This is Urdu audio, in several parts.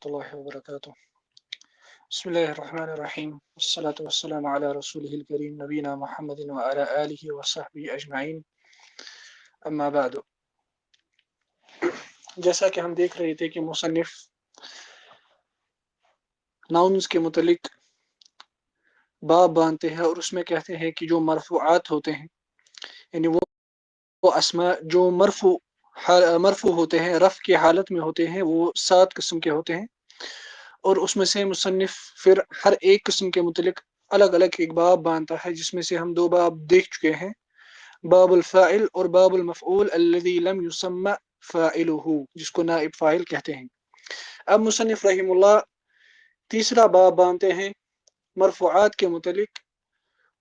الله وبركاته. بسم الله الرحمن الرحيم والصلاة والسلام على رسوله الكريم نبينا محمد وعلى آله وصحبه أجمعين أما بعد. جیسا کہ ہم دیکھ رہے تھے کہ مصنف ناؤنز کے متعلق باب باندھتے ہیں اور اس میں کہتے ہیں کہ جو مرفوعات ہوتے ہیں یعنی وہ اسماء جو مرفوع ہوتے ہیں، رفع کی حالت میں ہوتے ہیں، وہ 7 قسم کے ہوتے ہیں، اور اس میں سے مصنف پھر ہر ایک قسم کے متعلق الگ الگ ایک باب باندھتا ہے، جس میں سے ہم 2 باب دیکھ چکے ہیں، باب الفاعل اور باب المفعول الذي لم يسمى فاعله، جس کو نائب فاعل کہتے ہیں۔ اب مصنف رحم اللہ تیسرا باب باندھتے ہیں مرفوعات کے متعلق،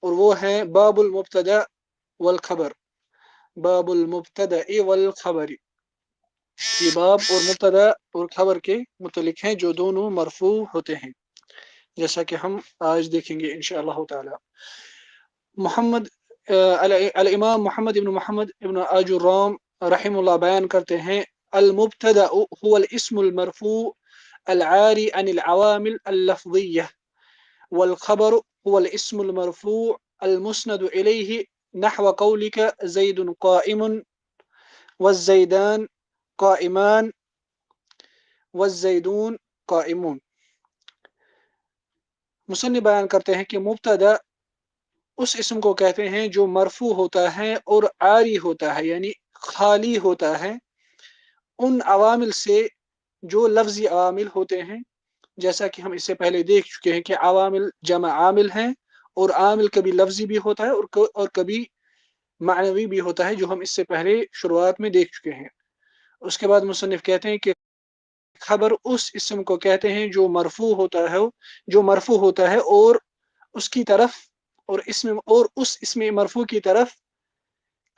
اور وہ ہے باب المبتدا والخبر، باب المبتدا والخبر، یہ باب اور مبتدا اور خبر کے متعلق ہیں جو دونوں مرفوع ہوتے ہیں، جیسا کہ ہم آج دیکھیں گے انشاءاللہ تعالی۔ الامام محمد ابن محمد ابن آجرام رحم اللہ بیان کرتے ہیں، المبتدا هو الاسم المرفوع العاری عن العوامل اللفظیہ، والخبر هو الاسم المرفوع المسند الیہ نحو قولک زید قائم والزیدان قائمان والزیدون قائمون۔ مصنف بیان کرتے ہیں کہ مبتدا اس اسم کو کہتے ہیں جو مرفوع ہوتا ہے اور عاری ہوتا ہے، یعنی خالی ہوتا ہے ان عوامل سے جو لفظی عوامل ہوتے ہیں، جیسا کہ ہم اس سے پہلے دیکھ چکے ہیں کہ عوامل جمع عامل ہیں، اور عامل کبھی لفظی بھی ہوتا ہے اور کبھی معنوی بھی ہوتا ہے، جو ہم اس سے پہلے شروعات میں دیکھ چکے ہیں۔ اس کے بعد مصنف کہتے ہیں کہ خبر اس اسم کو کہتے ہیں جو مرفوع ہوتا ہے اور اس کی طرف اور اس اسم مرفوع کی طرف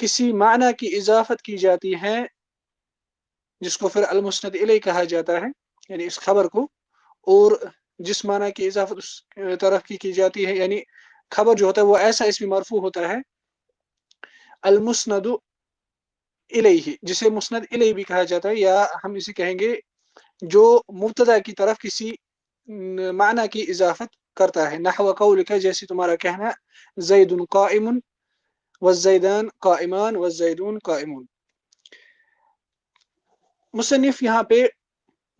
کسی معنی کی اضافت کی جاتی ہے، جس کو پھر المسند الیہ کہا جاتا ہے، یعنی اس خبر کو، اور جس معنی کی اضافت اس طرف کی جاتی ہے، یعنی خبر جو ہوتا ہے وہ ایسا اسم مرفوع ہوتا ہے المسند الیہ، جسے مسند الیہ بھی کہا جاتا ہے، یا ہم اسے کہیں گے جو مبتدا کی طرف کسی معنی کی اضافت کرتا ہے، نحو قولک، جیسے تمہارا کہنا زید قائم والزیدان قائمان والزیدون قائمون۔ مصنف یہاں پہ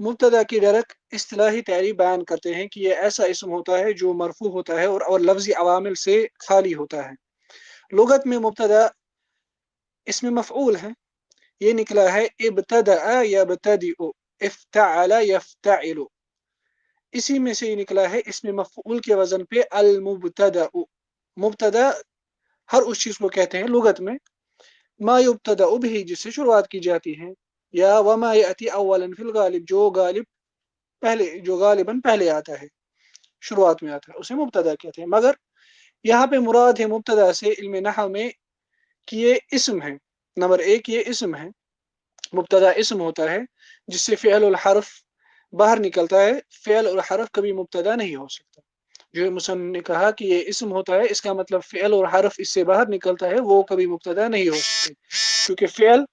مبتدا کی ڈائریکٹ اصطلاحی تعریف بیان کرتے ہیں کہ یہ ایسا اسم ہوتا ہے جو مرفوع ہوتا ہے اور لفظی عوامل سے خالی ہوتا ہے۔ لغت میں مبتدا اسم مفعول ہے، یہ نکلا ہے ابتدأ یبتدئ، افتعل یفتعل، اسی میں سے یہ نکلا ہے اسم مفعول کے وزن پہ المبتدأ۔ مبتدا ہر اس چیز کو کہتے ہیں لغت میں ما یبتدأ به، جس سے شروعات کی جاتی ہے، یا وما یأتی اولا فی الغالب، جو غالباً پہلے آتا ہے، شروعات میں آتا ہے، اسے مبتدا کہتے ہیں۔ مگر یہاں پہ مراد ہے مبتدا سے علم نحو میں کہ یہ اسم ہے، نمبر 1 یہ اسم ہے، مبتدا اسم ہوتا ہے جس سے فعل الحرف باہر نکلتا ہے، فعل اور حرف کبھی مبتدا نہیں ہو سکتا۔ جو مصنف نے کہا کہ یہ اسم ہوتا ہے، اس کا مطلب فعل اور حرف اس سے باہر نکلتا ہے، وہ کبھی مبتدا نہیں ہو سکتے، کیونکہ فعل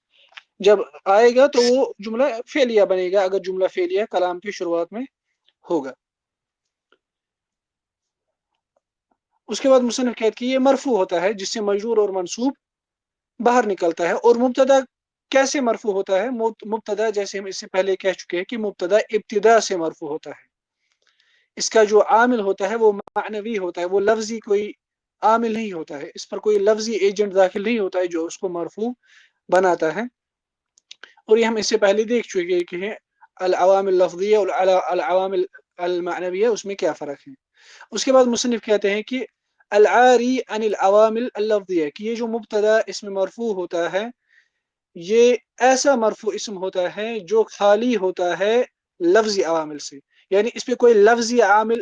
جب آئے گا تو وہ جملہ فعلیہ بنے گا، اگر جملہ فعلیہ کلام کی شروعات میں ہوگا۔ اس کے بعد مصنف کہتے کہ یہ مرفوع ہوتا ہے جس سے مجرور اور منصوب باہر نکلتا ہے۔ اور مبتدا کیسے مرفوع ہوتا ہے؟ مبتدا جیسے ہم اس سے پہلے کہہ چکے ہیں کہ مبتدا ابتدا سے مرفوع ہوتا ہے، اس کا جو عامل ہوتا ہے وہ معنوی ہوتا ہے، وہ لفظی کوئی عامل نہیں ہوتا ہے، اس پر کوئی لفظی ایجنٹ داخل نہیں ہوتا ہے جو اس کو مرفوع بناتا ہے۔ اور یہ ہم اس سے پہلے دیکھ چکے کہ العوامل لفظیہ اور العوامل المعنویہ، اس میں کیا فرق ہے۔ اس کے بعد مصنف کہتے ہیں کہ العاری عن العوامل اللفظیہ، کہ یہ جو مبتدا اسم مرفوع ہوتا ہے یہ ایسا مرفوع اسم ہوتا ہے جو خالی ہوتا ہے لفظی عوامل سے، یعنی اس پہ کوئی لفظی عامل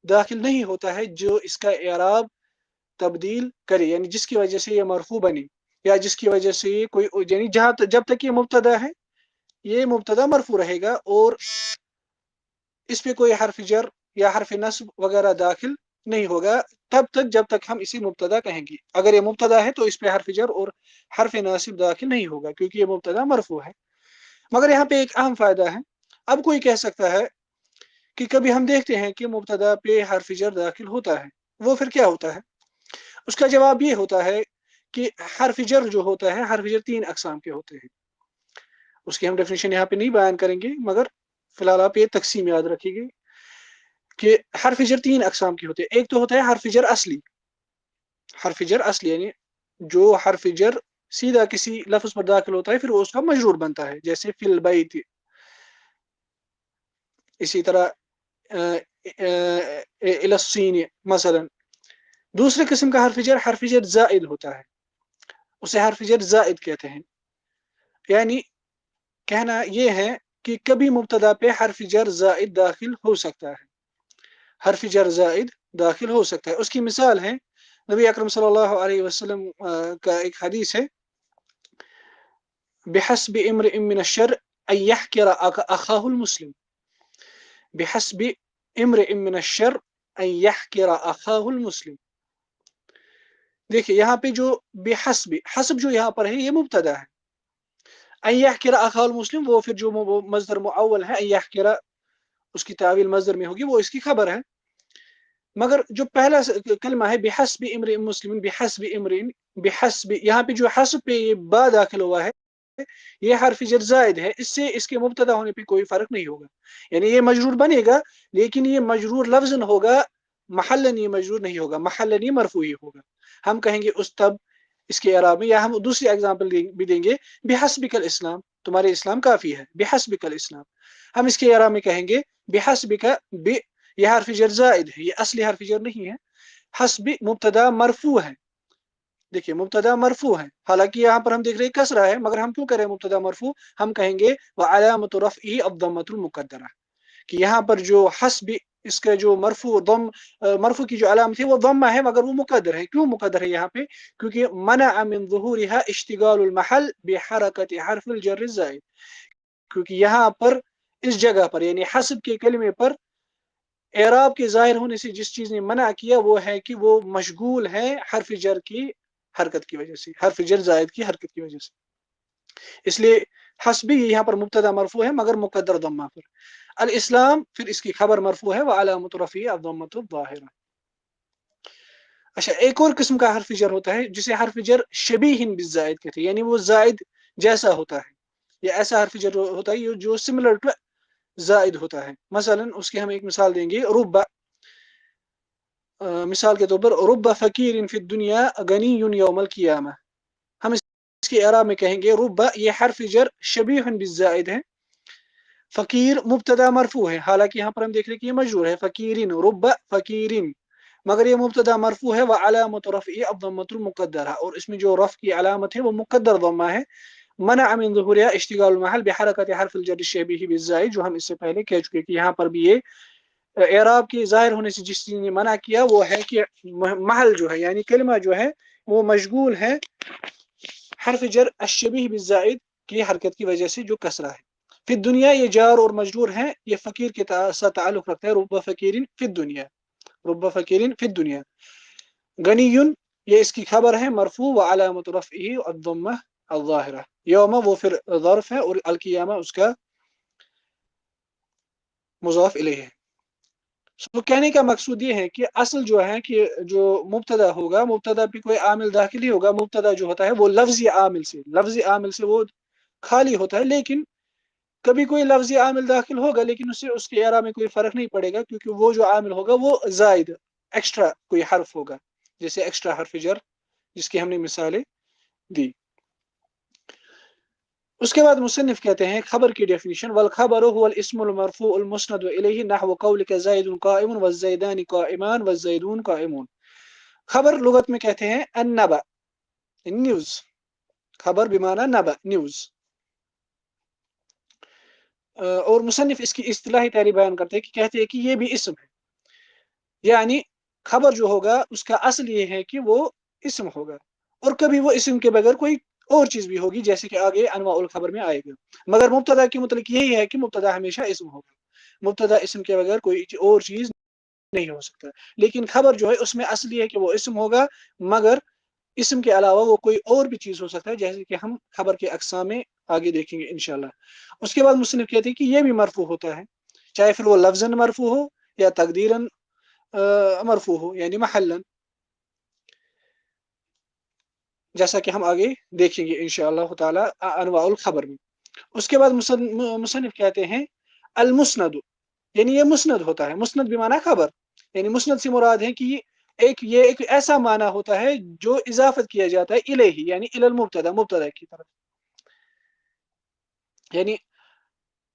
داخل نہیں ہوتا ہے جو اس کا اعراب تبدیل کرے، یعنی جس کی وجہ سے یہ مرفوع بنے، یا جس کی وجہ سے یہ کوئی، یعنی جب تک یہ مبتدا ہے یہ مبتدا مرفوع رہے گا، اور اس پہ کوئی حرف جر یا حرف نصب وغیرہ داخل نہیں ہوگا تب تک جب تک ہم اسی مبتدا کہیں گے۔ اگر یہ مبتدا ہے تو اس پہ حرف جر اور حرف ناصب داخل نہیں ہوگا کیونکہ یہ مبتدا مرفوع ہے۔ مگر یہاں پہ ایک اہم فائدہ ہے، اب کوئی کہہ سکتا ہے کہ کبھی ہم دیکھتے ہیں کہ مبتدا پہ حرف جر داخل ہوتا ہے، وہ پھر کیا ہوتا ہے؟ اس کا جواب یہ ہوتا ہے کہ حرف جر جو ہوتا ہے، حرف جر 3 اقسام کے ہوتے ہیں. اس کی ہم ڈیفینیشن یہاں پہ نہیں بیان کریں گے، مگر فی الحال آپ یہ تقسیم یاد رکھیے گی کہ حرف جر 3 اقسام کے ہوتے ہیں. ایک تو ہوتا ہے حرف جر اصلی. حرف جر اصلی یعنی جو حرف جر سیدھا کسی لفظ پر داخل ہوتا ہے پھر وہ اس کا مجرور بنتا ہے، جیسے فی البیت. اسی طرح الی الصین مثلا. دوسرے قسم کا حرف جر زائد ہوتا ہے، اسے حرف جر زائد کہتے ہیں. یعنی کہنا یہ ہے کہ کبھی مبتدا پہ حرف جر زائد داخل ہو سکتا ہے، حرف جر زائد داخل ہو سکتا ہے. اس کی مثال ہے نبی اکرم صلی اللہ علیہ وسلم کا ایک حدیث ہے، بحسب امرئ من الشر ان يحقر اخاه المسلم. بحسب امرئ من الشر ان يحقر اخاه المسلم. دیکھیں یہاں پہ جو بحسب، حسب جو یہاں پر ہے یہ مبتدا ہے. ان يحقر اخاه المسلم وہ پھر جو مصدر معول ہے، ان يحقر اس کی تعویل مصدر میں ہوگی، وہ اس کی خبر ہے. مگر جو پہلا کلمہ ہے بحسب امرئ مسلم، بحسب امرئ، بحسب، یہاں پہ جو حسب پہ یہ با داخل ہوا ہے یہ حرف جر زائد ہے، اس سے اس کے مبتدا ہونے پہ کوئی فرق نہیں ہوگا. یعنی یہ مجرور بنے گا لیکن یہ مجرور لفظاً ہوگا، محلاً یہ مجرور نہیں ہوگا، محلاً یہ مرفوع ہی ہوگا. ہم کہیں گے اس تب اس کے اعراب میں، یا ہم دوسری اگزامپل بھی دیں گے، بحسبک الاسلام، تمہارے اسلام کافی ہے، بحسبک الاسلام. ہم اس کے اعراب میں کہیں گے بحسبک، یہ حرف جر زائد ہے، یہ اصلی حرف جر نہیں ہے. حسب مبتدا مرفوع ہے. دیکھیے مبتدا مرفوع ہے، حالانکہ یہاں پر ہم دیکھ رہے ہیں کسرہ ہے، مگر ہم کیوں کریں مبتدا مرفوع؟ ہم کہیں گے وعلامۃ رفعہ الضمۃ المقدرہ، کہ یہاں پر جو حسب اس کا جو مرفوع کی جو علامت ہے وہ ضمہ ہے، مگر وہ مقدر ہے. کیوں مقدر ہے یہاں پہ؟ کیونکہ منع من ظہورها اشتغال المحل بحرکت حرف الجر الزائد. کیونکہ یہاں پر اس جگہ پر یعنی حسب کے کلمے پر اعراب کے ظاہر ہونے سے جس چیز نے منع کیا وہ ہے کہ وہ مشغول ہے حرف جر کی حرکت کی وجہ سے، حرف جر زائد کی حرکت کی وجہ سے. اس لیے حسبی یہاں پر مبتدا مرفوع ہے مگر مقدر ضمہ پر. الاسلام پھر اس کی خبر مرفوع ہے وعلامۃ رفعہ الضمۃ الظاہرہ. اچھا ایک اور قسم کا حرف جر ہوتا ہے جسے حرف جر شبیہ بالزائد کہتے ہیں، یعنی وہ زائد جیسا ہوتا ہے. یہ ایسا حرف جر ہوتا ہے جو سملر ٹو زائد ہوتا ہے. مثلا اس کی ہم ایک مثال دیں گے، رب، مثال کے طور پر رب فقیر فی الدنیا غنی یوم القیامہ. ہم اس کے اعراب میں کہیں گے رب، یہ حرف جر شبیہ بالزائد ہے. فقیر مبتدا مرفوع ہے، حالانکہ یہاں پر ہم دیکھ رہے ہیں کہ یہ مجرور ہے، فقیرین، رب فقیرین، مگر یہ مبتدا مرفوع ہے وعلامۃ رفعہ الضمۃ المقدرہ، اور اس میں جو رفع کی علامت ہے وہ مقدر ضمہ ہے. منع من ظہورها اشتغال المحل بحرکت حرف الجر الشبیہ بالزائد، جو ہم اس سے پہلے کہہ چکے کہ یہاں پر بھی یہ اعراب کے ظاہر ہونے سے جس چیز نے منع کیا وہ ہے کہ محل جو ہے یعنی کلمہ جو ہے وہ مشغول ہے حرف جر الشبیہ بالزائد کی حرکت کی وجہ سے جو کسرہ ہے. فی الدنیا یہ جار اور مجرور ہیں، یہ فقیر کے ساتھ تعلق رکھتا ہے، رب فقیرین فی الدنیا، رب فقیرین فی الدنیا. غنی یہ اس کی خبر ہے مرفوع وعلامۃ رفعہ الضمہ الظاہرہ. یوم وہ پھر ظرف ہے اور القیامہ اس کا مضاف الیہ ہے. تو کہنے کا مقصود یہ ہے کہ اصل جو ہے کہ جو مبتدا ہوگا، مبتدا پہ کوئی عامل داخل ہی ہوگا. مبتدا جو ہوتا ہے وہ لفظی عامل سے وہ خالی ہوتا ہے، لیکن کبھی کوئی لفظی عامل داخل ہوگا لیکن اس کے اعراب میں کوئی فرق نہیں پڑے گا، کیونکہ وہ جو عامل ہوگا وہ زائد ایکسٹرا کوئی حرف ہوگا، جیسے ایکسٹرا حرف جر جس کی ہم نے مثالیں دی. اس کے بعد مصنف کہتے ہیں خبر کی ڈیفینیشن، والخبر هو الاسم المرفوع المسند الیہ نحو قولک زید قائم والزیدان قائمان والزیدون قائمون. خبر لغت میں کہتے ہیں النبأ، نیوز. خبر بمعنی نبأ، نیوز. اور مصنف اس کی اصطلاحی تعریف بیان کرتے ہیں کہ کہتے ہیں کہ یہ بھی اسم ہے، یعنی خبر جو ہوگا اس کا اصل یہ ہے کہ وہ اسم ہوگا، اور کبھی وہ اسم کے بغیر کوئی اور چیز بھی ہوگی جیسے کہ آگے انواع الخبر میں آئے گا. مگر مبتدا کے متعلق یہی ہے کہ مبتدا ہمیشہ اسم ہوگا، مبتدا اسم کے بغیر کوئی اور چیز نہیں ہو سکتا. لیکن خبر جو ہے اس میں اصل یہ ہے کہ وہ اسم ہوگا، مگر اسم کے علاوہ وہ کوئی اور بھی چیز ہو سکتا ہے، جیسے کہ ہم خبر کے اقسام میں آگے دیکھیں گے انشاءاللہ. اس کے بعد مصنف کہتے ہیں کہ یہ بھی مرفوع ہوتا ہے، چاہے پھر وہ لفظاً مرفوع ہو یا تقدیراً مرفوع ہو یعنی محلاً، جیسا کہ ہم آگے دیکھیں گے انشاءاللہ تعالی انواع الخبر میں۔ اس کے بعد مصنف کہتے ہیں المسند، یعنی یہ مسند ہوتا ہے، مسند بمعنی خبر، یعنی مسند سے مراد ہے کہ یہ ایک ایسا معنی ہوتا ہے جو اضافت کیا جاتا ہے الیہ یعنی الی المبتدا، مبتدا کی طرف، یعنی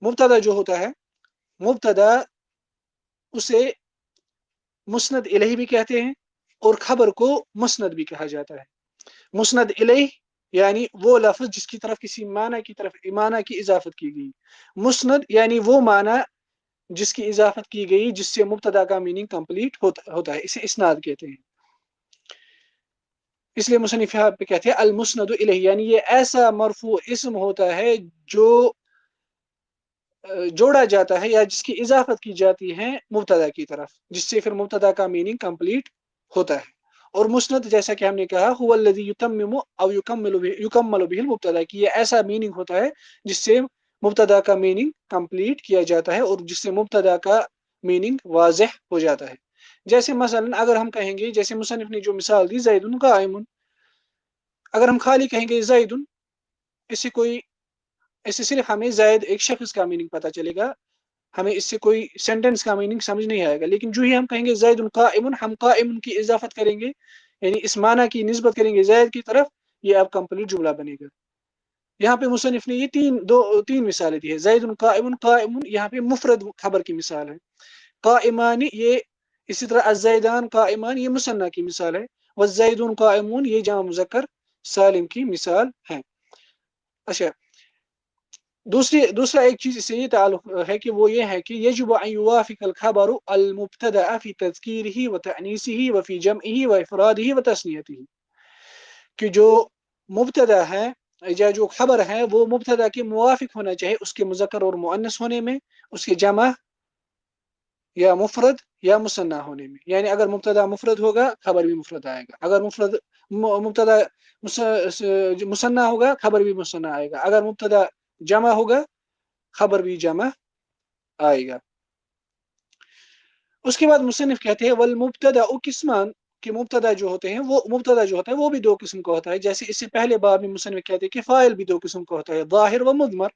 مبتدا جو ہوتا ہے، مبتدا اسے مسند الیہ بھی کہتے ہیں اور خبر کو مسند بھی کہا جاتا ہے۔ مسند الیہ یعنی وہ لفظ جس کی طرف کسی معنی کی طرف معنی کی اضافت کی گئی، مسند یعنی وہ معنی جس کی اضافت کی گئی جس سے مبتدا کا میننگ کمپلیٹ ہوتا ہے، اسے اسناد کہتے ہیں۔ اس لیے مصنف یہاں پہ کہتے ہیں المسند الیہ، یعنی یہ ایسا مرفوع اسم ہوتا ہے جو جوڑا جاتا ہے یا جس کی اضافت کی جاتی ہے مبتدا کی طرف، جس سے پھر مبتدا کا میننگ کمپلیٹ ہوتا ہے۔ اور مسند جیسا کہ ہم نے کہا هو الذی یتمم او یکمل به المبتدا، کہ یہ ایسا میننگ ہوتا ہے جس سے مبتدا کا میننگ کمپلیٹ کیا جاتا ہے اور جس سے مبتدا کا میننگ واضح ہو جاتا ہے۔ جیسے مثلا اگر ہم کہیں گے، جیسے مصنف نے جو مثال دی زید قائم، اگر ہم خالی کہیں گے زید، اس سے صرف ہمیں زید ایک شخص کا میننگ پتہ چلے گا، ہمیں اس سے کوئی سینٹنس کا میننگ سمجھ نہیں آئے گا۔ لیکن جو ہی ہم کہیں گے زید قائم، ہم قائم کی اضافت کریں گے، یعنی اس معنی کی نسبت کریں گے زید کی طرف، یہ اب کمپلیٹ جملہ بنے گا۔ یہاں پہ مصنف نے یہ تین مثالیں دی ہے، زید قائم، قائم یہاں پہ مفرد خبر کی مثال ہے، قائمان یہ اسی طرح الزیدان قائمان یہ مثنیٰ کی مثال ہے، والزیدون قائمون یہ جمع مذکر سالم کی مثال ہے۔ اچھا، دوسرا ایک چیز اس سے یہ تعلق ہے کہ وہ یہ ہے کہ یجب ان یوافق الخبر المبتدا فی تذکیرہ وتأنیسہ وفی جمعہ وافرادہ وتثنیتہ، کہ جو مبتدا ہے یا جو خبر ہے وہ مبتدا کے موافق ہونا چاہیے اس کے مذکر اور مؤنث ہونے میں، اس کے جمع یا مفرد یا مثنیٰ ہونے میں، یعنی اگر مبتدا مفرد ہوگا خبر بھی مفرد آئے گا، اگر مبتدا مثنیٰ ہوگا خبر بھی مثنیٰ آئے گا، اگر مبتدا جمع ہوگا خبر بھی جمع آئے گا۔ اس کے بعد مصنف کہتے ہیں والمبتدا قسمان، کہ مبتدا جو ہوتے ہیں وہ مبتدا جو ہوتا ہے وہ بھی دو قسم کا ہوتا ہے، جیسے اس سے پہلے باب میں مصنف کہتے ہیں کہ فاعل بھی دو قسم کا ہوتا ہے، ظاہر و مضمر۔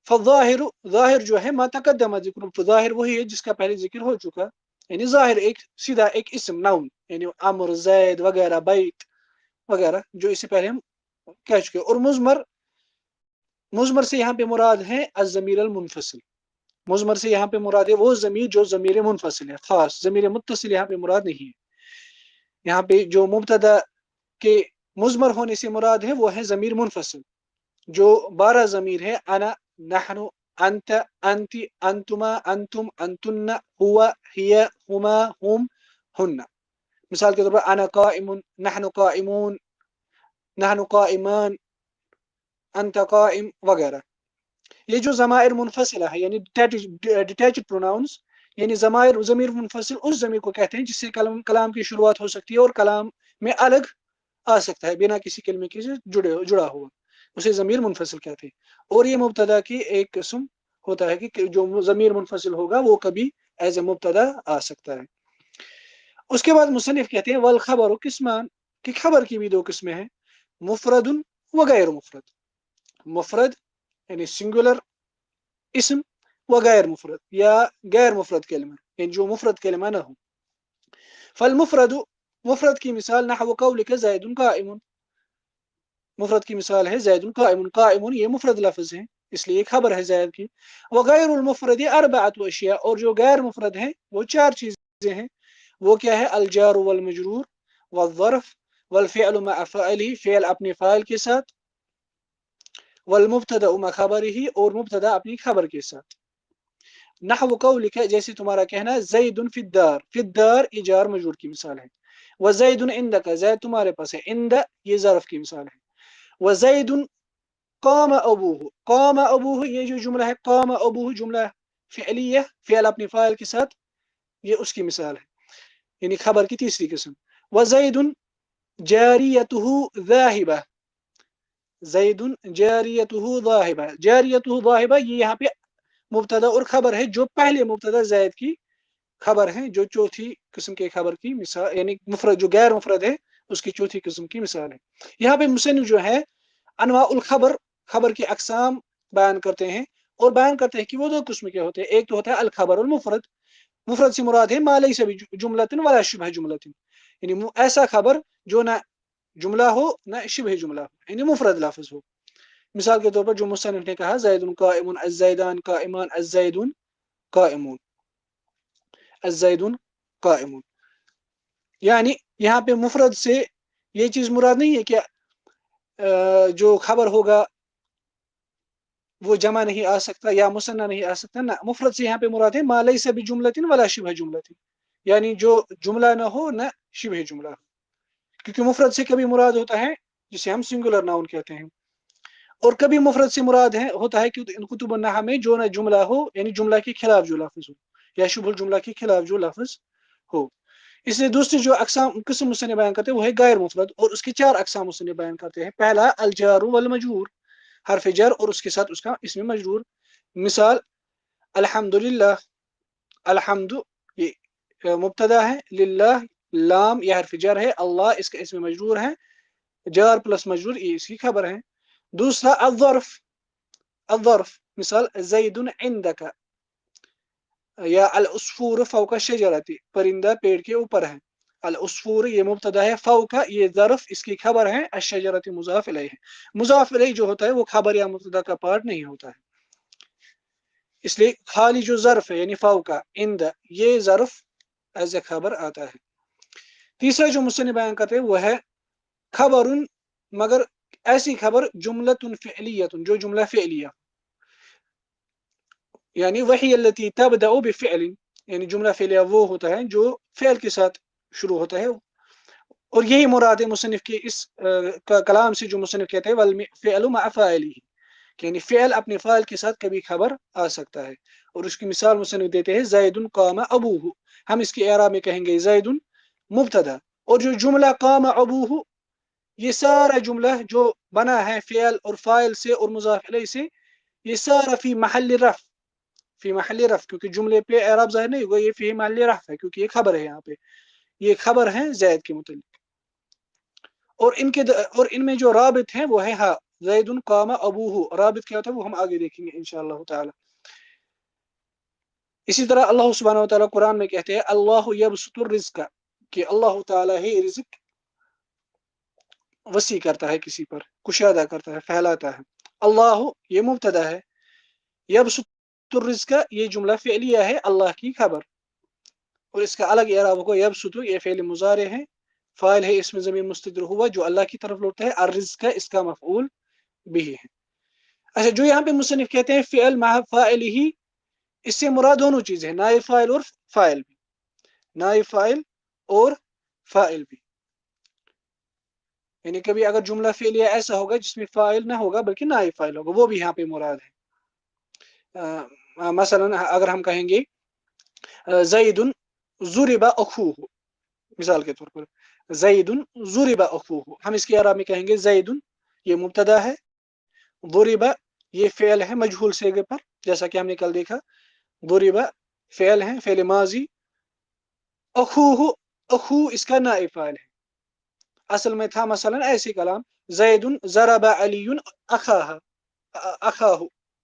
فالظاہر، ظاہر جو ہے ما تقدم ذکر، ظاہر وہی ہے جس کا پہلے ذکر ہو چکا، یعنی ظاہر ایک سیدھا ایک اسم نون، یعنی امر زید وغیرہ بیت وغیرہ جو اس سے پہلے ہم کہہ چکے۔ اور مضمر سے یہاں پہ مراد ہے الضمیر المنفصل، مضمر سے یہاں پہ مراد ہے وہ ضمیر جو ضمیر منفصل ہے، خاص ضمیر متصل یہاں پہ مراد نہیں ہے۔ یہاں پہ جو مبتدا کے مضمر ہونے سے مراد ہے وہ ہے ضمیر منفصل، جو 12 ضمیر ہے، انا، نحن، انت، انتی، انتما، انتم، انتن، ہوا، ہی، ہما، ہم، ہن۔ مثال کے طور پر انا قائم، نحن قائمون، نحن قائمان، انت قائم وغیرہ۔ یہ جو ضمائر منفصلہ ہے یعنی ڈیٹیچڈ پروناؤنس، یعنی ضمیر منفصل اس ضمیر کو کہتے ہیں جس سے کلام کی شروعات ہو سکتی ہے اور کلام میں الگ آ سکتا ہے بنا کسی کلمے کے سے جڑا ہوا، اسے ضمیر منفصل کہتے ہیں۔ اور یہ مبتدا کی ایک قسم ہوتا ہے کہ جو ضمیر منفصل ہوگا وہ کبھی ایز اے مبتدا آ سکتا ہے۔ اس کے بعد مصنف کہتے ہیں والخبر قسمان، کہ خبر کی بھی دو قسمیں ہیں، مفرد و غیر مفرد، مفرد یعنی سنگولر اسم و غیر مفرد یا غیر مفرد کلمہ، یعنی جو مفرد کلمہ نہ ہو۔ فالمفرد، مفرد کی مثال نحو قولک زید قائم، مفرد کی مثال ہے زید قائم، قائم یہ مفرد لفظ ہے اس لیے خبر ہے زید کی۔ وغیر المفرد اربعۃ اشیاء، اور جو غیر مفرد ہیں وہ 4 چیزیں ہیں، وہ کیا ہے؟ الجار والمجرور والظرف والفعل مع فاعله، فعل اپنے فاعل کے ساتھ، والمبتدا مع خبره، اور مبتدا اپنی خبر کے ساتھ۔ نحو قولک جیسے تمہارا کہنا زید فی الدار، فی الدار یہ جار مجرور کی مثال ہے، وزید عندک زید تمہارے پاس ہے، عند یہ ظرف کی مثال ہے، وزید قام ابوہ، قام ابوہ یہ جو جملہ ہے قام ابوہ جملہ فعلیہ، فعل اپنے فاعل کے ساتھ، یہ اس کی مثال ہے، یعنی خبر کی تیسری قسم۔ وزید جاریتہ ذاہبہ، زید جاریتہ ذاہبہ، جاریتہ ذاہبہ یہ یہاں پہ مبتدا اور خبر ہے جو پہلے مبتدا زید کی خبر ہیں، جو چوتھی قسم کے خبر کی مثال، یعنی مفرد جو غیر مفرد ہے اس کی چوتھی قسم کی مثال ہے۔ یہاں پہ مصنف جو ہے انواع الخبر، خبر کی اقسام بیان کرتے ہیں، اور بیان کرتے ہیں کہ وہ دو قسم کے ہوتے ہیں۔ ایک تو ہوتا ہے الخبر المفرد، مفرد سے مراد ہے ما لیس بجملۃ ولا شبہ جملۃ، یعنی ایسا خبر جو نہ جملہ ہو نہ شبہ جملہ ہو، یعنی مفرد لفظ ہو۔ مثال کے طور پر جو مصنف نے کہا زید قائم، الزیدان قائمان، الزید قائمون، الزید قائمون، یعنی یہاں پہ مفرد سے یہ چیز مراد نہیں ہے کہ جو خبر ہوگا وہ جمع نہیں آ سکتا یا مثنیٰ نہیں آ سکتا، نہ، مفرد سے یہاں پہ مراد ہے ما لیس بجملۃ ولا شبہ جملۃ، یعنی جو جملہ نہ ہو نہ شبہ جملہ ہو، کیونکہ مفرد سے کبھی مراد ہوتا ہے جسے ہم سنگولر ناؤن کہتے ہیں، اور کبھی مفرد سے مراد ہوتا ہے کہ کتب النحو میں جو نہ جملہ ہو، یعنی جملہ کے خلاف جو لفظ ہو یا شبہ الجملہ کے خلاف جو لفظ ہو۔ اس لیے دوسری جو قسم مصنف بیان کرتے ہیں وہ ہے غیر مفرد، اور اس کے چار اقسام مصنف بیان کرتے ہیں۔ پہلا الجار والمجرور، حرف جر اور اس کے ساتھ اس کا اسم مجرور۔ مثال الحمدللہ، الحمد یہ مبتدا ہے، للہ لام یہ حرف جر ہے، اللہ اس کا اسم مجرور ہے، جار پلس مجرور یہ اس کی خبر ہے۔ دوسرا الظرف، الظرف مثال زید عندک، یا العصفور فوق الشجرۃ، پرندہ پیڑ کے اوپر ہے۔ العصفور یہ مبتدا ہے، فوق یہ ظرف اس کی خبر ہے، الشجرۃ مضاف الیہ ہے۔ مضاف الیہ جو ہوتا ہے وہ خبر یا مبتدا کا پارٹ نہیں ہوتا ہے، اس لیے خالی جو ظرف ہے یعنی فوق عند یہ ظرف ایز اے خبر آتا ہے۔ تیسرا جو مصنف بیان کرتے ہیں وہ ہے خبر، مگر ایسی خبر جملۃ فعلیۃ جو جملہ فعلیہ، یعنی وہی التي تبدأ بفعل، یعنی جملہ فعلیہ وہ ہوتا ہے جو فعل کے ساتھ شروع ہوتا ہے، اور یہی مراد ہے مصنف کے اس کلام سے جو مصنف کہتے ہیں والفعل مع فاعله، یعنی فعل اپنے فاعل کے ساتھ کبھی خبر آ سکتا ہے، اور اس کی مثال مصنف دیتے ہیں زید قام ابوہ، ہم اس کے اعراب میں کہیں گے زید مبتدا، اور جو جملہ قام ابوہ یہ سارا جملہ جو بنا ہے فعل اور فاعل سے اور مضاف الیہ سے، یہ سارا فی محل رفع، فی محل رفع، کیونکہ جملے پہ اعراب ظاہر نہیں ہوگا، یہ فی محل رفع ہے کیونکہ یہ خبر ہے، یہاں پہ یہ خبر ہے زید کے متعلق، اور ان میں جو رابط ہیں وہ ہے ہاں زید قام ابوہ، رابط کیا ہوتا ہے وہ ہم آگے دیکھیں گے انشاءاللہ تعالی۔ اسی طرح اللہ سبحانہ وتعالی قرآن میں کہتے ہیں اللہ یبسط الرزق، کہ اللہ تعالی ہی رزق وسیع کرتا ہے، کسی پر کشادہ کرتا ہے، پھیلاتا ہے۔ اللہ یہ مبتدا ہے، یبسط الرزق یہ جملہ فعلیہ ہے، اللہ کی خبر، اور اس کا الگ اعراب ہوگا یبسط، یہ فعل مضارع ہے، فاعل ہے اس میں ضمیر مستتر ہوا جو اللہ کی طرف لوٹتا ہے، الرزق اس کا مفعول بھی ہے۔ اچھا، جو یہاں پہ مصنف کہتے ہیں فعل مع فاعل ہی، اس سے مراد دونوں چیزیں، نائب فاعل اور فاعل بھی، نائب فاعل اور فاعل بھی، یعنی کبھی اگر جملہ فعلیہ ایسا ہوگا جس میں فاعل نہ ہوگا بلکہ نائب فاعل ہوگا، وہ بھی یہاں پہ مراد ہے۔ مثلا اگر ہم کہیں گے زید ضرب اخوہ، مثال کے طور پر زید ضرب اخوہ، ہم اس کے اعراب میں کہیں گے زید یہ مبتدا ہے، ضرب یہ فعل ہے مجہول صیغے پر، جیسا کہ ہم نے کل دیکھا، ضرب فعل ہے، فعل ماضی، اخوہ اخو اس کا نائب فاعل ہے۔ اصل میں تھا مثلا ایسے کلام زید ضرب علی اخاہ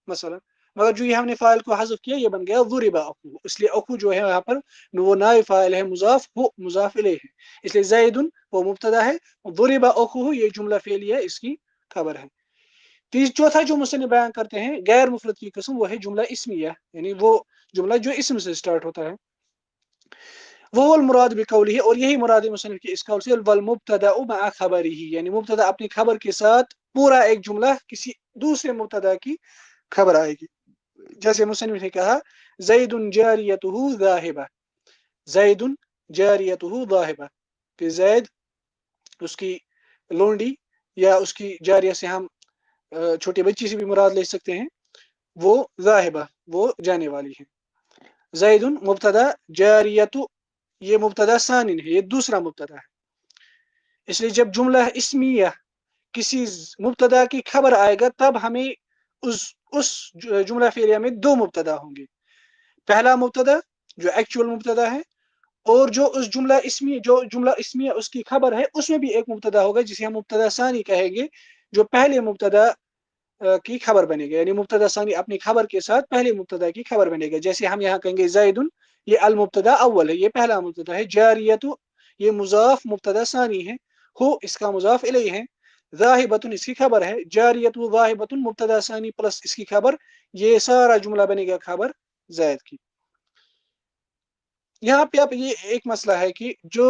مثلا، مگر جو یہ ہم نے فاعل کو حذف کیا یہ بن گیا ضرب اخوہ، اس لیے اخو جو ہے یہاں پر وہ نائب فاعل ہے، مضاف وہ مضاف الیہ ہے، اس لیے زید وہ مبتدا ہے، ضرب اخوہ یہ جملہ فعلیہ ہے، اس کی خبر ہے۔ چوتھا جو مصنف بیان کرتے ہیں غیر مفرد کی قسم وہ ہے جملہ اسمیہ، یعنی وہ جملہ جو اسم سے سٹارٹ ہوتا ہے، وہ المراد بقولہ، اور یہی مراد مصنف کی اس قول سے والمبتدا مع خبرہ، یعنی مبتدا اپنی خبر کے ساتھ پورا ایک جملہ کسی دوسرے مبتدا کی خبر آئے گی، جیسے مصنف نے کہا زید جاریتہ ذاہبہ، زید جاریتہ ذاہبہ، کہ زید اس کی لونڈی یا اس کی جاریہ سے ہم چھوٹی بچی سے بھی مراد لے سکتے ہیں، وہ ذاہبہ وہ جانے والی ہے۔ زید مبتدا، جاریت یہ مبتدا ثانین ہے، یہ دوسرا مبتدا ہے، اس لیے جب جملہ اسمیہ کسی مبتدا کی خبر آئے گا تب ہمیں اس جملہ فعلیہ میں دو مبتدا ہوں گے. پہلا مبتدا جو ایکچوئل مبتدا ہے، اور جو جملہ اسمیہ اس کی خبر ہے، اس میں بھی ایک مبتدا ہوگا جسے ہم مبتدا ثانی کہیں گے، جو پہلے مبتدا کی خبر بنے گا. یعنی مبتدا ثانی اپنی خبر کے ساتھ پہلے مبتدا کی خبر بنے گا. جیسے ہم یہاں کہیں گے زید، یہ المبتدا اول ہے، یہ پہلا مبتدا ہے. جاریت، یہ مضاف مبتدا ثانی ہے. ہو اس کا مضاف الیہ ہے. ذاہبۃ اس کی خبر ہے. جاریت ذاہبۃ مبتدا ثانی پلس اس کی خبر، یہ سارا جملہ بنے گا خبر زید کی. یہاں پہ اب یہ ایک مسئلہ ہے کہ جو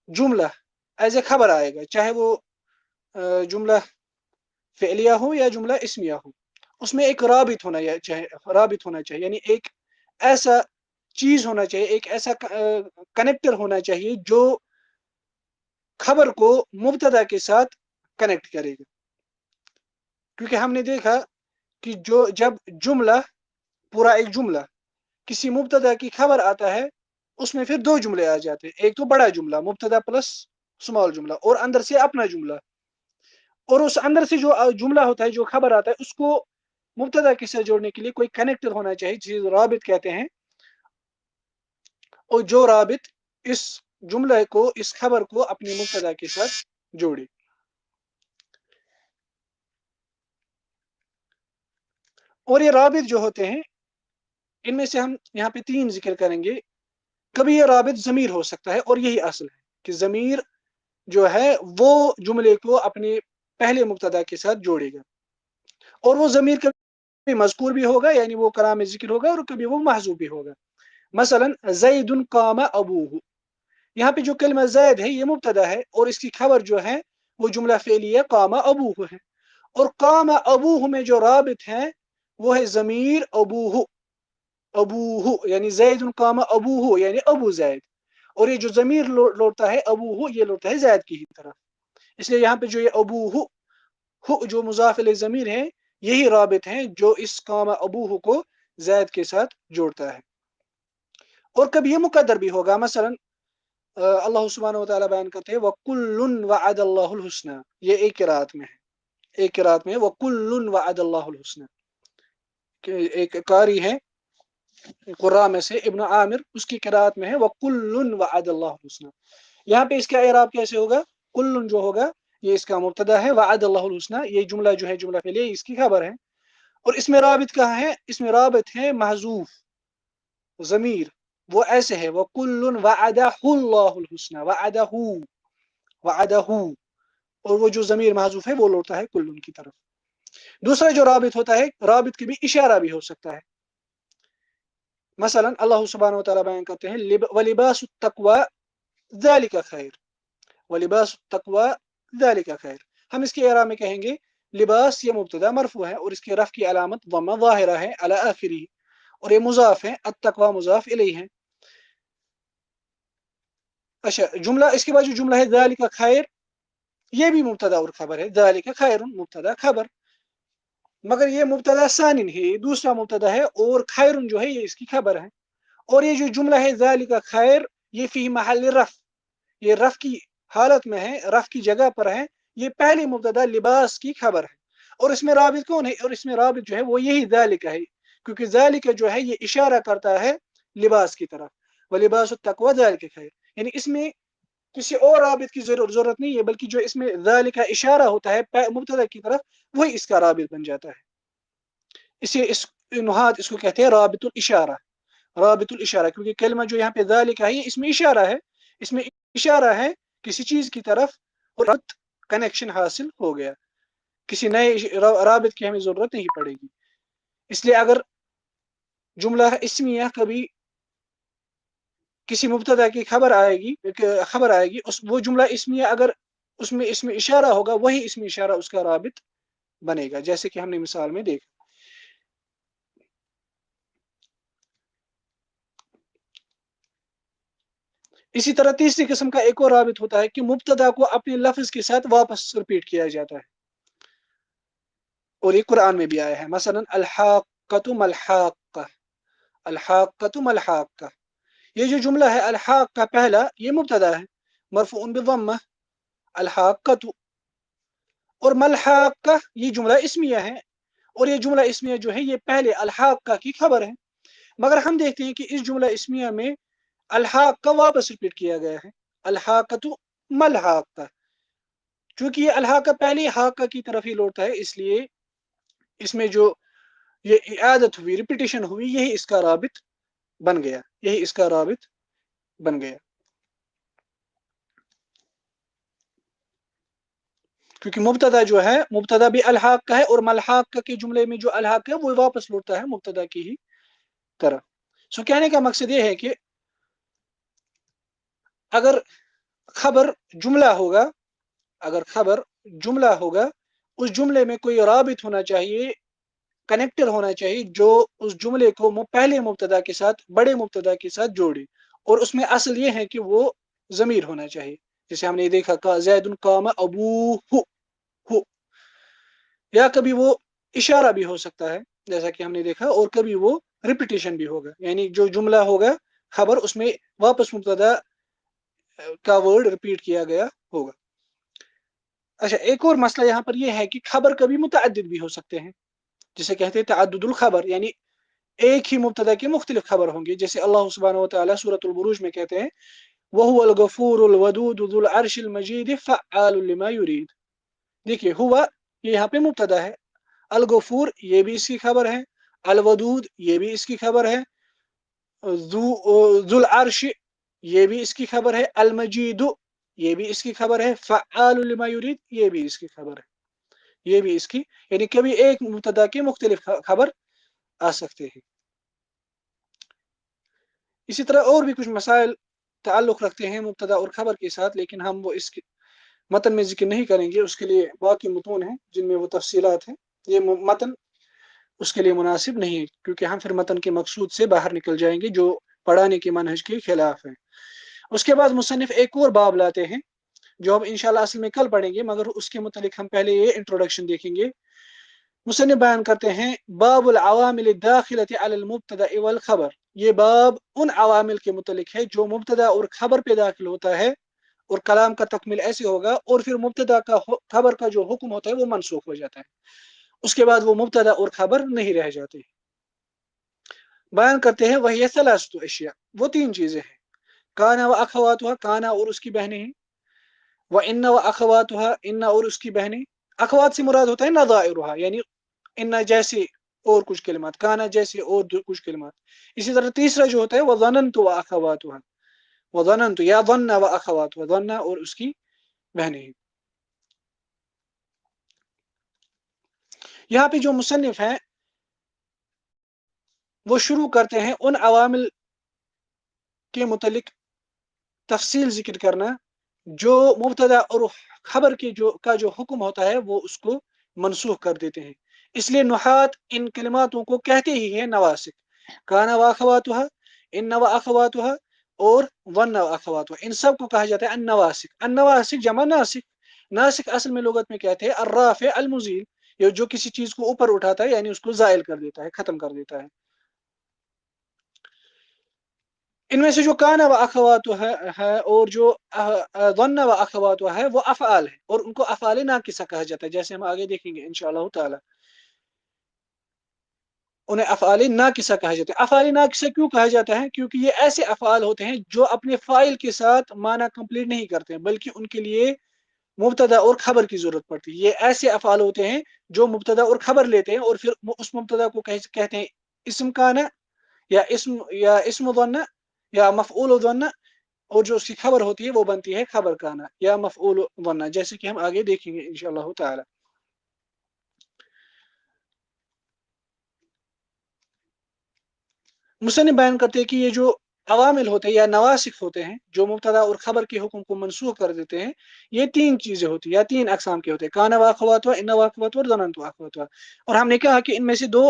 جملہ ایز اے خبر آئے گا، چاہے وہ جملہ فعلیہ ہو یا جملہ اسمیہ ہو، اس میں ایک رابط ہونا چاہیے. یعنی ایک ایسا چیز ہونا چاہیے، ایک ایسا کنیکٹر ہونا چاہیے جو خبر کو مبتدا کے ساتھ کنیکٹ کرے گا. کیونکہ ہم نے دیکھا کہ جب پورا ایک جملہ کسی مبتدا کی خبر آتا ہے، اس میں پھر دو جملے آ جاتے ہیں. ایک تو بڑا جملہ مبتدا پلس اسمال جملہ، اور اندر سے اپنا جملہ. اور اس اندر سے جو جملہ ہوتا ہے، جو خبر آتا ہے، اس کو مبتدا کے ساتھ جوڑنے کے لیے کوئی کنیکٹر ہونا چاہیے جسے رابط کہتے ہیں. اور جو رابط اس جملے کو، اس خبر کو اپنی مبتدا کے ساتھ جوڑے. اور یہ رابط جو ہوتے ہیں، ان میں سے ہم یہاں پہ 3 ذکر کریں گے. کبھی یہ رابط ضمیر ہو سکتا ہے، اور یہی اصل ہے کہ ضمیر جو ہے وہ جملے کو اپنے پہلے مبتدا کے ساتھ جوڑے گا. اور وہ ضمیر کبھی مذکور بھی ہوگا، یعنی وہ کلام میں ذکر ہوگا، اور کبھی وہ محذوف بھی ہوگا. مثلا زید قام ابوہ، یہاں پہ جو کلمہ زید ہے یہ مبتدا ہے، اور اس کی خبر جو ہے وہ جملہ فعلیہ قام ابوہ ہے. اور قام ابوہ میں جو رابط ہے وہ ہے ضمیر ابوہ، یعنی زید قام ابوہ یعنی ابو زید. اور یہ جو ضمیر لوٹتا ہے ابوہ، یہ لوٹتا ہے زید کی ہی طرف. اس لیے یہاں پہ جو یہ ابوہ جو مضاف الیہ ضمیر ہے، یہی رابط ہیں جو اس قام ابوہ کو زید کے ساتھ جوڑتا ہے. اور کبھی یہ مقدر بھی ہوگا. مثلا اللہ سبحانہ وتعالی بیان کرتے ہیں وَكُلٌّ وَعَدَ اللَّهُ الْحُسْنَى، یہ ایک قرات میں ہے. ایک قرات میں وَكُلٌّ وَعَدَ اللَّهُ الْحُسْنَى، ایک قاری ہے قراء میں سے ابن عامر، اس کی قرات میں ہے وَكُلٌّ وَعَدَ اللَّهُ الْحُسْنَى. یہاں پہ اس کا اعراب کیسے ہوگا؟ کلن جو ہوگا یہ اس کا مبتدا ہے، وعد اللہ الحسنى یہ جملہ جو ہے جملہ فعلیہ اس کی خبر ہے. اور اس میں رابط کہاں ہے؟ اس میں رابط ہے محذوف ضمیر، وہ ایسے ہے وَكُلٌّ وَعَدَهُ اللَّهُ الْحُسْنَى، وعدہ، اور وہ جو ضمیر محذوف ہے وہ لوٹتا ہے کلن کی طرف. دوسرا جو رابط ہوتا ہے، رابط کے بھی اشارہ بھی ہو سکتا ہے. مثلا اللہ سبحانہ وتعالی بیان کرتے ہیں وَلِبَاسُ التَّقْوَى ذَلِكَ خَيْرٌ، وَلِبَاسُ التَّقْوَى ذَلِكَ خَيْرٌ. ہم اس کے اعراب میں کہیں گے لباس یہ مبتدا مرفوع ہے، اور اس کے رفع کی علامت ضمہ ظاہرہ ہے علی آخرہ، اور یہ مضاف ہے، التقوی مضاف الیہ ہے. اچھا، جملہ اس کے بعد جو جملہ ہے ذالک خیر، یہ بھی مبتدا اور خبر ہے. ذالک خیر مبتدا خبر، مگر یہ مبتدا ثانی ہے، یہ دوسرا مبتدا ہے، اور خیر جو ہے یہ اس کی خبر ہے. اور یہ جو جملہ ہے ذالک خیر، یہ فی محل رفع، یہ رفع کی حالت میں ہے، رفع کی جگہ پر ہے. یہ پہلی مبتدا لباس کی خبر ہے. اور اس میں رابط کون ہے؟ اور اس میں رابط جو ہے وہ یہی ذالک ہے، کیونکہ ذالک جو ہے یہ اشارہ کرتا ہے لباس کی طرف. وَلِبَاسُ التَّقْوَى ذَلِكَ خَيْرٌ، یعنی اس میں کسی اور رابط کی ضرورت نہیں ہے، بلکہ جو اس میں ذالک کا اشارہ ہوتا ہے مبتدا کی طرف، وہی اس کا رابط بن جاتا ہے. اس نحات اس کو کہتے ہیں رابط الاشارہ، رابط الاشارہ، کیونکہ کلمہ جو یہاں پہ ذالک ہے اس میں اشارہ ہے، اس میں اشارہ ہے کسی چیز کی طرف، اور کنیکشن حاصل ہو گیا. کسی نئے رابط کی ہمیں ضرورت نہیں پڑے گی. اس لیے اگر جملہ اسمیہ کبھی کسی مبتدا کی خبر آئے گی، وہ جملہ اسمیہ اگر اس میں اشارہ ہوگا، وہی اس میں اشارہ اس کا رابط بنے گا، جیسے کہ ہم نے مثال میں دیکھا. اسی طرح تیسری قسم کا ایک اور رابط ہوتا ہے کہ مبتدا کو اپنے لفظ کے ساتھ واپس رپیٹ کیا جاتا ہے، اور یہ قرآن میں بھی آیا ہے. مثلا الحاقۃ ملحاقہ، الحاقۃ ملحاقہ، یہ جو جملہ ہے الحاق کا پہلا یہ مبتدا ہے مرفوع بالضمہ الحاقۃ، اور ملحاقہ یہ جملہ اسمیہ ہے، اور یہ جملہ اسمیہ جو ہے یہ پہلے الحاقہ کی خبر ہے، مگر ہم دیکھتے ہیں کہ اس جملہ اسمیہ میں الحاقہ واپس ریپیٹ کیا گیا ہے، الحاقۃ ملحاقہ، چونکہ یہ الحاقہ پہلے حاقہ کی طرف ہی لوٹتا ہے، اس لیے اس میں جو یہ اعادت ہوئی، ریپیٹیشن ہوئی، یہی اس کا رابط بن گیا، یہی اس کا رابط بن گیا، کیونکہ مبتدا جو ہے مبتدا بھی الحاق کا ہے، اور ملحاق کے جملے میں جو الحاق ہے وہ واپس لوٹتا ہے مبتدا کی ہی طرف۔ سو کہنے کا مقصد یہ ہے کہ اگر خبر جملہ ہوگا، اگر خبر جملہ ہوگا، اس جملے میں کوئی رابط ہونا چاہیے، کنیکٹر ہونا چاہیے جو اس جملے کو پہلے مبتدا کے ساتھ، بڑے مبتدا کے ساتھ جوڑے، اور اس میں اصل یہ ہے کہ وہ ضمیر ہونا چاہیے، جیسے ہم نے دیکھا زید قام ابوہ، یا کبھی وہ اشارہ بھی ہو سکتا ہے جیسا کہ ہم نے دیکھا، اور کبھی وہ ریپیٹیشن بھی ہوگا، یعنی جو جملہ ہوگا خبر اس میں واپس مبتدا کا ورڈ ریپیٹ کیا گیا ہوگا۔ اچھا، ایک اور مسئلہ یہاں پر یہ ہے کہ خبر کبھی متعدد بھی ہو سکتے ہیں، جسے کہتے ہیں تعدد الخبر، یعنی ایک ہی مبتدا کی مختلف خبر ہوں گی، جیسے اللہ سبحانہ وتعالی سورۃ البروج میں کہتے ہیں وَهُوَ الْغَفُورُ الْوَدُودُ ذُو الْعَرْشِ الْمَجِيدُ فَعَّالٌ لِمَا يُرِيدُ۔ دیکھیے ہوا یہ یہاں پہ مبتدا ہے، الغفور یہ بھی اس کی خبر ہے، الودود یہ بھی اس کی خبر ہے، ذو العرش یہ بھی اس کی خبر ہے، المجید یہ بھی اس کی خبر ہے، فعال لما یرید یہ بھی اس کی خبر ہے، یہ بھی اس کی، یعنی کبھی ایک مبتدا کی مختلف خبر آ سکتے ہیں۔ اسی طرح اور بھی کچھ مسائل تعلق رکھتے ہیں مبتدا اور خبر کے ساتھ، لیکن ہم وہ اس متن میں ذکر نہیں کریں گے، اس کے لیے باقی متون ہیں جن میں وہ تفصیلات ہیں، یہ متن اس کے لیے مناسب نہیں ہے، کیونکہ ہم پھر متن کے مقصود سے باہر نکل جائیں گے جو پڑھانے کے منہج کے خلاف ہے۔ اس کے بعد مصنف ایک اور باب لاتے ہیں جو ہم انشاءاللہ اصل میں کل پڑھیں گے، مگر اس کے متعلق ہم پہلے یہ انٹروڈکشن دیکھیں گے۔ مصنف بیان کرتے ہیں باب العوامل الداخلۃ علی المبتدا والخبر، یہ باب ان عوامل کے متعلق ہے جو مبتدا اور خبر پہ داخل ہوتا ہے، اور کلام کا تکمل ایسے ہوگا، اور پھر مبتدا کا خبر کا جو حکم ہوتا ہے وہ منسوخ ہو جاتا ہے، اس کے بعد وہ مبتدا اور خبر نہیں رہ جاتے۔ بیان کرتے ہیں وہی ثلاثۃ اشیاء، وہ تین چیزیں ہیں، کانا و اخواتها، کانا اور اس کی بہنیں ہیں، و ان و اخواتها، ان اور اس کی بہنیں، اخوات سے مراد ہوتا ہے نظائرها، یعنی ان جیسے اور کچھ کلمات، کانا جیسے اور کچھ کلمات۔ اسی طرح تیسرا جو ہوتا ہے وہ ظننت و اخواتها، وہ ظننت یا ظن و اخواتها، ظن اور اس کی بہنیں ہیں۔ یہاں پہ جو مصنف ہیں وہ شروع کرتے ہیں ان عوامل کے متعلق تفصیل ذکر کرنا جو مبتدا اور خبر کے جو حکم ہوتا ہے وہ اس کو منسوخ کر دیتے ہیں، اس لیے نحات ان کلماتوں کو کہتے ہی ہیں نواسک، کانا واخواتها، ان واخواتها اور ون واخواتها، ان سب کو کہا جاتا ہے النواسک۔ النواسک جمع ناسک، ناسک اصل میں لغت میں کہتے ہیں الرافع المزیل، یہ جو کسی چیز کو اوپر اٹھاتا ہے یعنی اس کو زائل کر دیتا ہے، ختم کر دیتا ہے۔ ان میں سے جو کانا و اخواتها ہے اور جو ظن و اخواتها ہے وہ افعال ہے، اور ان کو افعال ناقصہ کہا جاتا ہے، جیسے ہم آگے دیکھیں گے انشاءاللہ تعالی، انہیں افعال ناقصہ کہا جاتا ہے۔ افعال ناقصہ کیوں کہا جاتا ہے؟ کیونکہ یہ ایسے افعال ہوتے ہیں جو اپنے فاعل کے ساتھ معنی کمپلیٹ نہیں کرتے ہیں، بلکہ ان کے لیے مبتدا اور خبر کی ضرورت پڑتی ہے۔ یہ ایسے افعال ہوتے ہیں جو مبتدا اور خبر لیتے ہیں، اور پھر اس مبتدا کو کہتے ہیں اسم کانا، یا اسم ظن، یا مفعول ظن، اور جو اس کی خبر ہوتی ہے وہ بنتی ہے خبر کانا یا مفعول ظن، جیسے کہ ہم آگے دیکھیں گے انشاءاللہ تعالی۔ مصنف بیان کرتے ہیں کہ یہ جو عوامل ہوتے ہیں یا نواسخ ہوتے ہیں جو مبتدا اور خبر کے حکم کو منسوخ کر دیتے ہیں، یہ تین چیزیں ہوتی ہیں یا تین اقسام کے ہوتے ہیں، کانا واخواتها، ان واخواتها اور ظننت واخواتها، اور ہم نے کہا کہ ان میں سے دو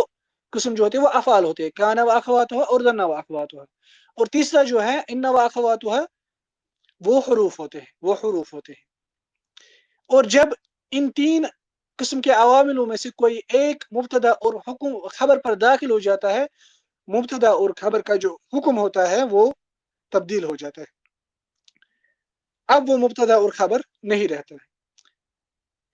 قسم جو ہوتے ہیں وہ افعال ہوتے ہیں، کانا واخواتها اور ظن واخواتها، اور تیسرا جو ہے ان واخواتها وہ حروف ہوتے ہیں، وہ حروف ہوتے ہیں۔ اور جب ان تین قسم کے عواملوں میں سے کوئی ایک مبتدا اور حکم خبر پر داخل ہو جاتا ہے، مبتدا اور خبر کا جو حکم ہوتا ہے وہ تبدیل ہو جاتا ہے، اب وہ مبتدا اور خبر نہیں رہتا ہے۔